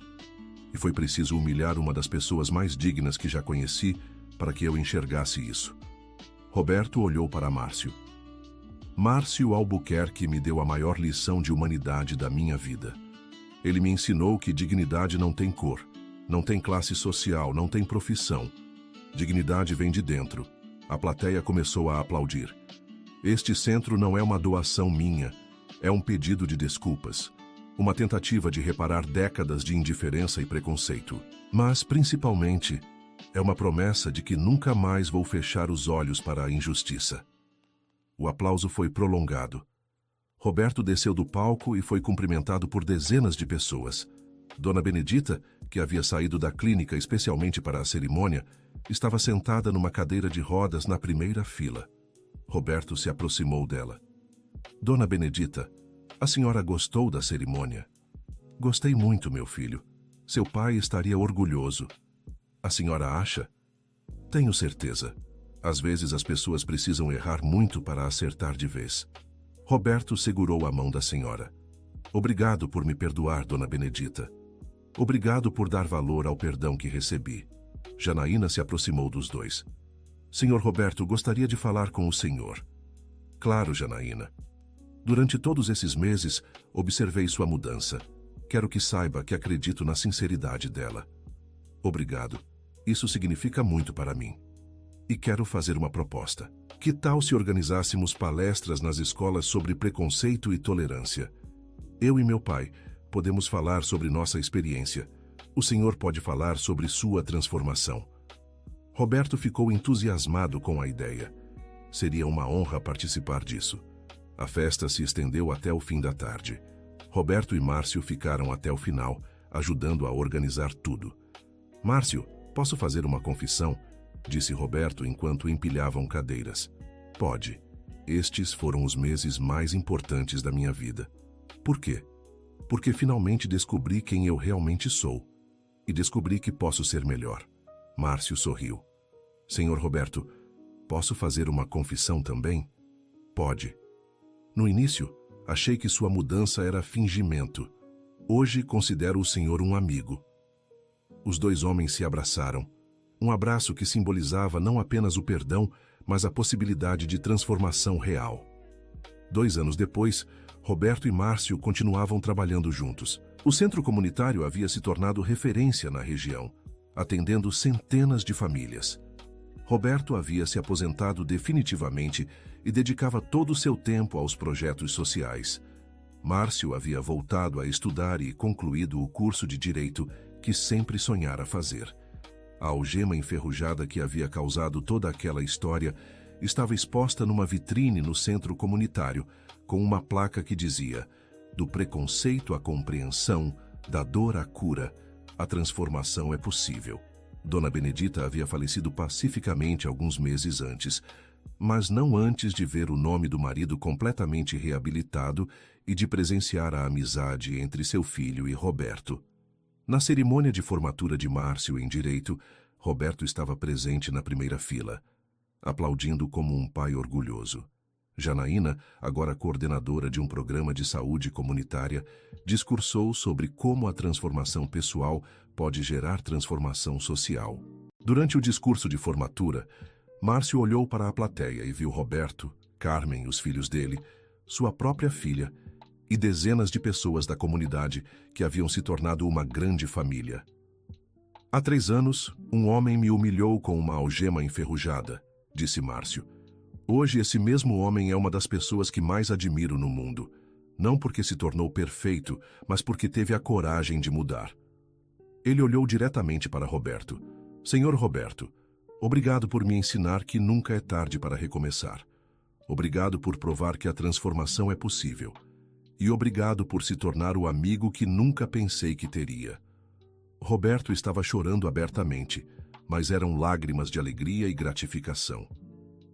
E foi preciso humilhar uma das pessoas mais dignas que já conheci para que eu enxergasse isso. Roberto olhou para Márcio. Márcio Albuquerque me deu a maior lição de humanidade da minha vida. Ele me ensinou que dignidade não tem cor, não tem classe social, não tem profissão. Dignidade vem de dentro. A plateia começou a aplaudir. Este centro não é uma doação minha, é um pedido de desculpas. Uma tentativa de reparar décadas de indiferença e preconceito. Mas, principalmente, é uma promessa de que nunca mais vou fechar os olhos para a injustiça. O aplauso foi prolongado. Roberto desceu do palco e foi cumprimentado por dezenas de pessoas. Dona Benedita, que havia saído da clínica especialmente para a cerimônia, estava sentada numa cadeira de rodas na primeira fila. Roberto se aproximou dela. Dona Benedita, a senhora gostou da cerimônia? Gostei muito, meu filho. Seu pai estaria orgulhoso. A senhora acha? Tenho certeza. Às vezes as pessoas precisam errar muito para acertar de vez. Roberto segurou a mão da senhora. Obrigado por me perdoar, Dona Benedita. Obrigado por dar valor ao perdão que recebi. Janaína se aproximou dos dois. Senhor Roberto, gostaria de falar com o senhor. Claro, Janaína. Durante todos esses meses, observei sua mudança. Quero que saiba que acredito na sinceridade dela. Obrigado. Isso significa muito para mim. E quero fazer uma proposta. Que tal se organizássemos palestras nas escolas sobre preconceito e tolerância? Eu e meu pai podemos falar sobre nossa experiência. O senhor pode falar sobre sua transformação. Roberto ficou entusiasmado com a ideia. Seria uma honra participar disso. A festa se estendeu até o fim da tarde. Roberto e Márcio ficaram até o final, ajudando a organizar tudo. Márcio, posso fazer uma confissão? Disse Roberto enquanto empilhavam cadeiras. Pode. Estes foram os meses mais importantes da minha vida. Por quê? Porque finalmente descobri quem eu realmente sou. E descobri que posso ser melhor. Márcio sorriu. Senhor Roberto, posso fazer uma confissão também? Pode. No início, achei que sua mudança era fingimento. Hoje considero o senhor um amigo. Os dois homens se abraçaram. Um abraço que simbolizava não apenas o perdão, mas a possibilidade de transformação real. 2 anos depois, Roberto e Márcio continuavam trabalhando juntos. O centro comunitário havia se tornado referência na região, atendendo centenas de famílias. Roberto havia se aposentado definitivamente e dedicava todo o seu tempo aos projetos sociais. Márcio havia voltado a estudar e concluído o curso de Direito que sempre sonhara fazer. A algema enferrujada que havia causado toda aquela história estava exposta numa vitrine no centro comunitário, com uma placa que dizia: Do preconceito à compreensão, da dor à cura, a transformação é possível. Dona Benedita havia falecido pacificamente alguns meses antes, mas não antes de ver o nome do marido completamente reabilitado e de presenciar a amizade entre seu filho e Roberto. Na cerimônia de formatura de Márcio em Direito, Roberto estava presente na primeira fila, aplaudindo como um pai orgulhoso. Janaína, agora coordenadora de um programa de saúde comunitária, discursou sobre como a transformação pessoal pode gerar transformação social. Durante o discurso de formatura, Márcio olhou para a plateia e viu Roberto, Carmen, os filhos dele, sua própria filha e dezenas de pessoas da comunidade que haviam se tornado uma grande família. Há 3 anos, um homem me humilhou com uma algema enferrujada, disse Márcio. Hoje esse mesmo homem é uma das pessoas que mais admiro no mundo, não porque se tornou perfeito, mas porque teve a coragem de mudar. Ele olhou diretamente para Roberto. Senhor Roberto, obrigado por me ensinar que nunca é tarde para recomeçar. Obrigado por provar que a transformação é possível. E obrigado por se tornar o amigo que nunca pensei que teria. Roberto estava chorando abertamente, mas eram lágrimas de alegria e gratificação.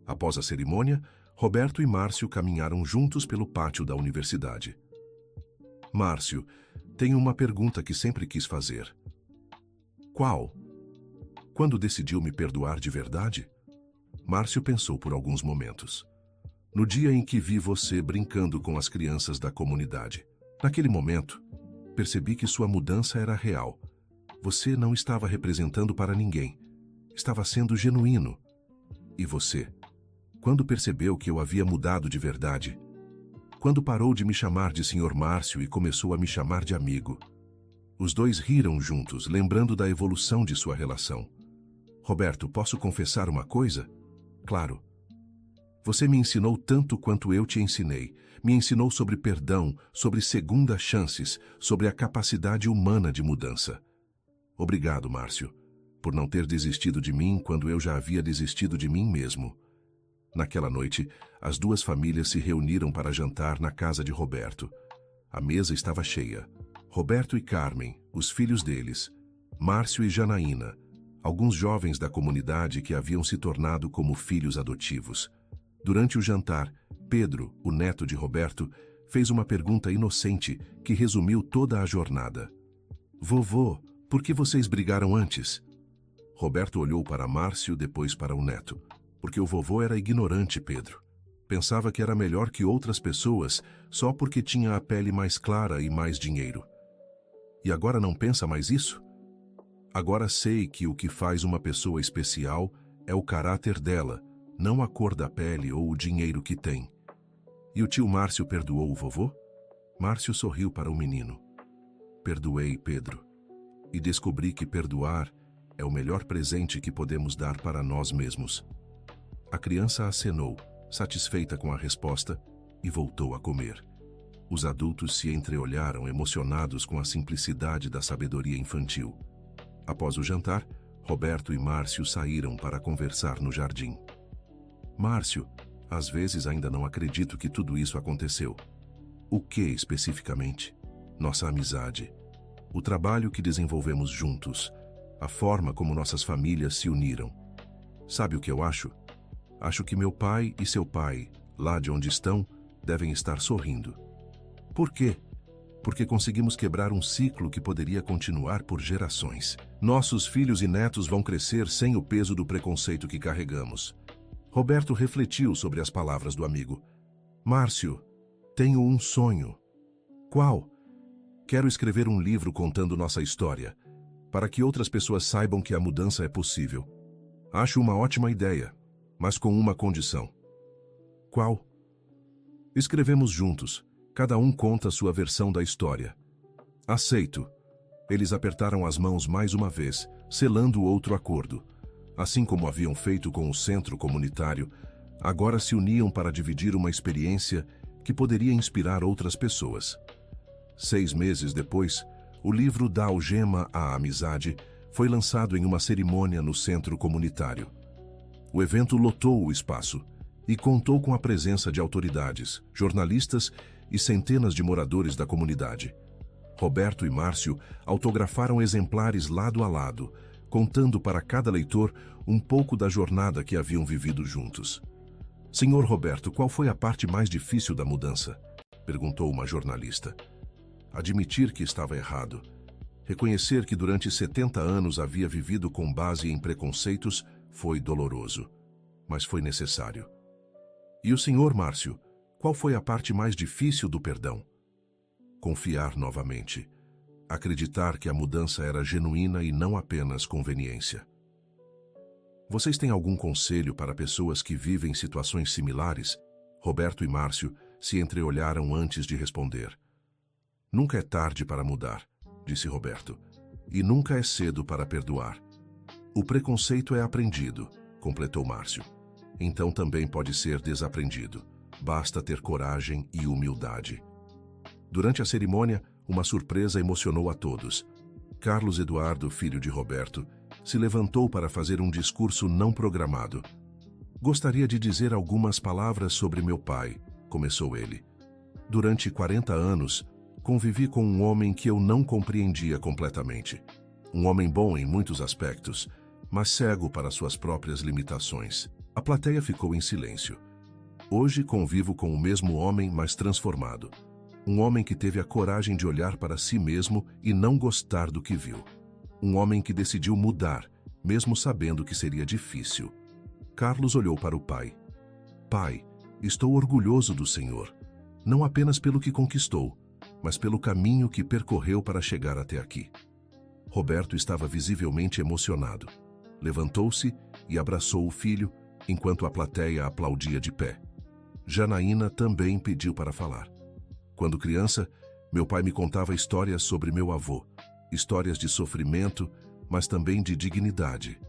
Após a cerimônia, Roberto e Márcio caminharam juntos pelo pátio da universidade. Márcio, tenho uma pergunta que sempre quis fazer. Qual? Quando decidiu me perdoar de verdade? Márcio pensou por alguns momentos. No dia em que vi você brincando com as crianças da comunidade. Naquele momento, percebi que sua mudança era real. Você não estava representando para ninguém. Estava sendo genuíno. E você? Quando percebeu que eu havia mudado de verdade? Quando parou de me chamar de Sr. Márcio e começou a me chamar de amigo? Os dois riram juntos, lembrando da evolução de sua relação. Roberto, posso confessar uma coisa? Claro. Você me ensinou tanto quanto eu te ensinei. Me ensinou sobre perdão, sobre segundas chances, sobre a capacidade humana de mudança. Obrigado, Márcio, por não ter desistido de mim quando eu já havia desistido de mim mesmo. Naquela noite, as duas famílias se reuniram para jantar na casa de Roberto. A mesa estava cheia. Roberto e Carmen, os filhos deles, Márcio e Janaína, alguns jovens da comunidade que haviam se tornado como filhos adotivos. Durante o jantar, Pedro, o neto de Roberto, fez uma pergunta inocente que resumiu toda a jornada. Vovô, por que vocês brigaram antes? Roberto olhou para Márcio, depois para o neto. Porque o vovô era ignorante, Pedro. Pensava que era melhor que outras pessoas só porque tinha a pele mais clara e mais dinheiro. E agora não pensa mais isso? Agora sei que o que faz uma pessoa especial é o caráter dela, não a cor da pele ou o dinheiro que tem. E o tio Márcio perdoou o vovô? Márcio sorriu para o menino. Perdoei, Pedro. E descobri que perdoar é o melhor presente que podemos dar para nós mesmos. A criança acenou, satisfeita com a resposta, e voltou a comer. Os adultos se entreolharam emocionados com a simplicidade da sabedoria infantil. Após o jantar, Roberto e Márcio saíram para conversar no jardim. Márcio, às vezes ainda não acredito que tudo isso aconteceu. O que especificamente? Nossa amizade. O trabalho que desenvolvemos juntos. A forma como nossas famílias se uniram. Sabe o que eu acho? Acho que meu pai e seu pai, lá de onde estão, devem estar sorrindo. Por quê? Porque conseguimos quebrar um ciclo que poderia continuar por gerações. Nossos filhos e netos vão crescer sem o peso do preconceito que carregamos. Roberto refletiu sobre as palavras do amigo. Márcio, tenho um sonho. Qual? Quero escrever um livro contando nossa história, para que outras pessoas saibam que a mudança é possível. Acho uma ótima ideia, mas com uma condição. Qual? Escrevemos juntos. Cada um conta sua versão da história. Aceito. Eles apertaram as mãos mais uma vez, selando outro acordo. Assim como haviam feito com o centro comunitário, agora se uniam para dividir uma experiência que poderia inspirar outras pessoas. 6 meses depois, o livro Da Algema à Amizade foi lançado em uma cerimônia no centro comunitário. O evento lotou o espaço e contou com a presença de autoridades, jornalistas e centenas de moradores da comunidade. Roberto e Márcio autografaram exemplares lado a lado, contando para cada leitor um pouco da jornada que haviam vivido juntos. Senhor Roberto, qual foi a parte mais difícil da mudança? Perguntou uma jornalista. Admitir que estava errado. Reconhecer que durante 70 anos havia vivido com base em preconceitos foi doloroso, mas foi necessário. E o senhor, Márcio, qual foi a parte mais difícil do perdão? Confiar novamente. Acreditar que a mudança era genuína e não apenas conveniência. Vocês têm algum conselho para pessoas que vivem situações similares? Roberto e Márcio se entreolharam antes de responder. Nunca é tarde para mudar, disse Roberto, e nunca é cedo para perdoar. O preconceito é aprendido, completou Márcio. Então também pode ser desaprendido. Basta ter coragem e humildade. Durante a cerimônia, uma surpresa emocionou a todos. Carlos Eduardo, filho de Roberto, se levantou para fazer um discurso não programado. Gostaria de dizer algumas palavras sobre meu pai, começou ele. Durante 40 anos, convivi com um homem que eu não compreendia completamente. Um homem bom em muitos aspectos, mas cego para suas próprias limitações. A plateia ficou em silêncio. Hoje convivo com o mesmo homem, mas transformado. Um homem que teve a coragem de olhar para si mesmo e não gostar do que viu. Um homem que decidiu mudar, mesmo sabendo que seria difícil. Carlos olhou para o pai. Pai, estou orgulhoso do senhor, não apenas pelo que conquistou, mas pelo caminho que percorreu para chegar até aqui. Roberto estava visivelmente emocionado. Levantou-se e abraçou o filho, enquanto a plateia aplaudia de pé. Janaína também pediu para falar. Quando criança, meu pai me contava histórias sobre meu avô, histórias de sofrimento, mas também de dignidade.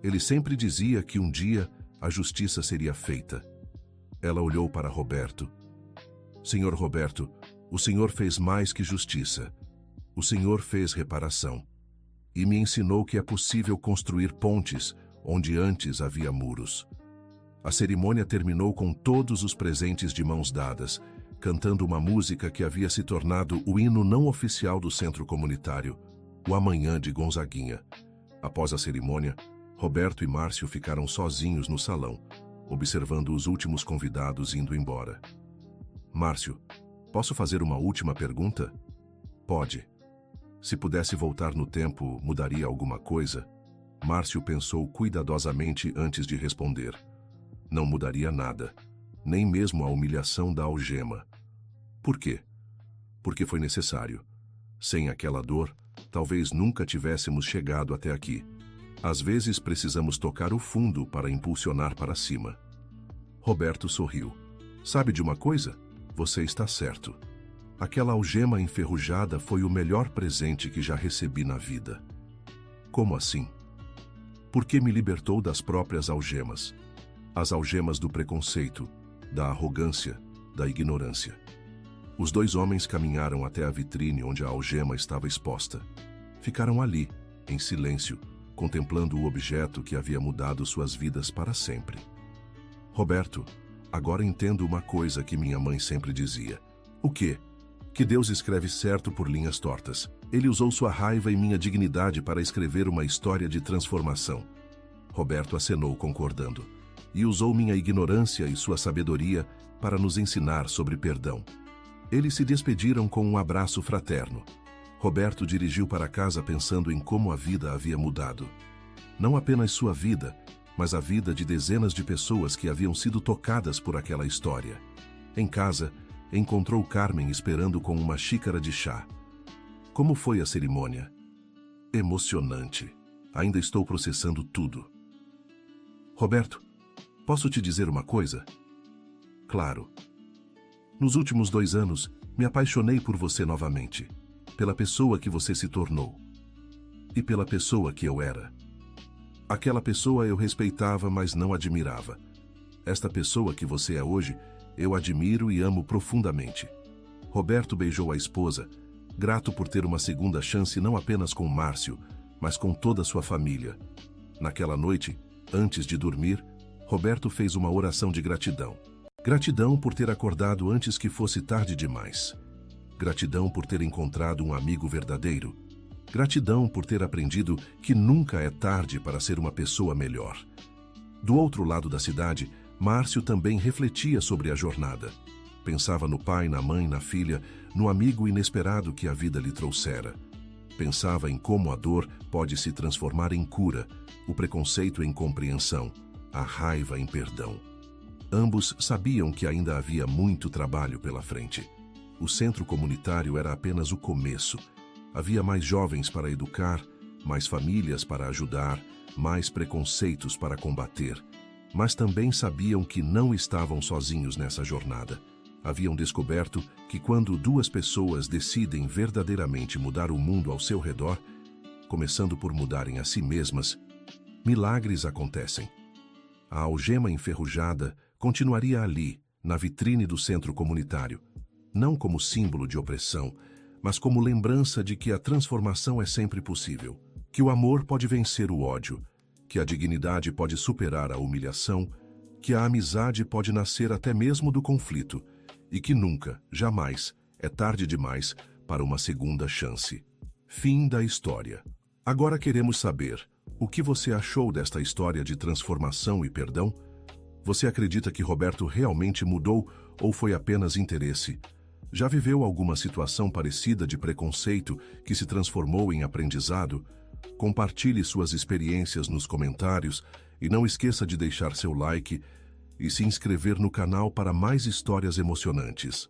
Ele sempre dizia que um dia a justiça seria feita. Ela olhou para Roberto. Senhor Roberto, o senhor fez mais que justiça. O senhor fez reparação. E me ensinou que é possível construir pontes onde antes havia muros. A cerimônia terminou com todos os presentes de mãos dadas, cantando uma música que havia se tornado o hino não oficial do centro comunitário, o Amanhã de Gonzaguinha. Após a cerimônia, Roberto e Márcio ficaram sozinhos no salão, observando os últimos convidados indo embora. Márcio, posso fazer uma última pergunta? Pode. Se pudesse voltar no tempo, mudaria alguma coisa? Márcio pensou cuidadosamente antes de responder. Não mudaria nada, nem mesmo a humilhação da algema. Por quê? Porque foi necessário. Sem aquela dor, talvez nunca tivéssemos chegado até aqui. Às vezes precisamos tocar o fundo para impulsionar para cima. Roberto sorriu. Sabe de uma coisa? Você está certo. Aquela algema enferrujada foi o melhor presente que já recebi na vida. Como assim? Porque me libertou das próprias algemas. As algemas do preconceito, da arrogância, da ignorância. Os dois homens caminharam até a vitrine onde a algema estava exposta. Ficaram ali, em silêncio, contemplando o objeto que havia mudado suas vidas para sempre. Roberto, agora entendo uma coisa que minha mãe sempre dizia. O quê? Que Deus escreve certo por linhas tortas. Ele usou sua raiva e minha dignidade para escrever uma história de transformação. Roberto acenou concordando. E usou minha ignorância e sua sabedoria para nos ensinar sobre perdão. Eles se despediram com um abraço fraterno. Roberto dirigiu para casa pensando em como a vida havia mudado. Não apenas sua vida, mas a vida de dezenas de pessoas que haviam sido tocadas por aquela história. Em casa, encontrou Carmen esperando com uma xícara de chá. Como foi a cerimônia? Emocionante. Ainda estou processando tudo. Roberto, posso te dizer uma coisa? Claro. Nos últimos 2 anos, me apaixonei por você novamente, pela pessoa que você se tornou e pela pessoa que eu era. Aquela pessoa eu respeitava, mas não admirava. Esta pessoa que você é hoje, eu admiro e amo profundamente. Roberto beijou a esposa, grato por ter uma segunda chance não apenas com Márcio, mas com toda a sua família. Naquela noite, antes de dormir, Roberto fez uma oração de gratidão. Gratidão por ter acordado antes que fosse tarde demais. Gratidão por ter encontrado um amigo verdadeiro. Gratidão por ter aprendido que nunca é tarde para ser uma pessoa melhor. Do outro lado da cidade, Márcio também refletia sobre a jornada. Pensava no pai, na mãe, na filha, no amigo inesperado que a vida lhe trouxera. Pensava em como a dor pode se transformar em cura, o preconceito em compreensão, a raiva em perdão. Ambos sabiam que ainda havia muito trabalho pela frente. O centro comunitário era apenas o começo. Havia mais jovens para educar, mais famílias para ajudar, mais preconceitos para combater. Mas também sabiam que não estavam sozinhos nessa jornada. Haviam descoberto que quando duas pessoas decidem verdadeiramente mudar o mundo ao seu redor, começando por mudarem a si mesmas, milagres acontecem. A algema enferrujada continuaria ali, na vitrine do centro comunitário, não como símbolo de opressão, mas como lembrança de que a transformação é sempre possível, que o amor pode vencer o ódio, que a dignidade pode superar a humilhação, que a amizade pode nascer até mesmo do conflito, e que nunca, jamais, é tarde demais para uma segunda chance. Fim da história. Agora queremos saber, o que você achou desta história de transformação e perdão? Você acredita que Roberto realmente mudou ou foi apenas interesse? Já viveu alguma situação parecida de preconceito que se transformou em aprendizado? Compartilhe suas experiências nos comentários e não esqueça de deixar seu like e se inscrever no canal para mais histórias emocionantes.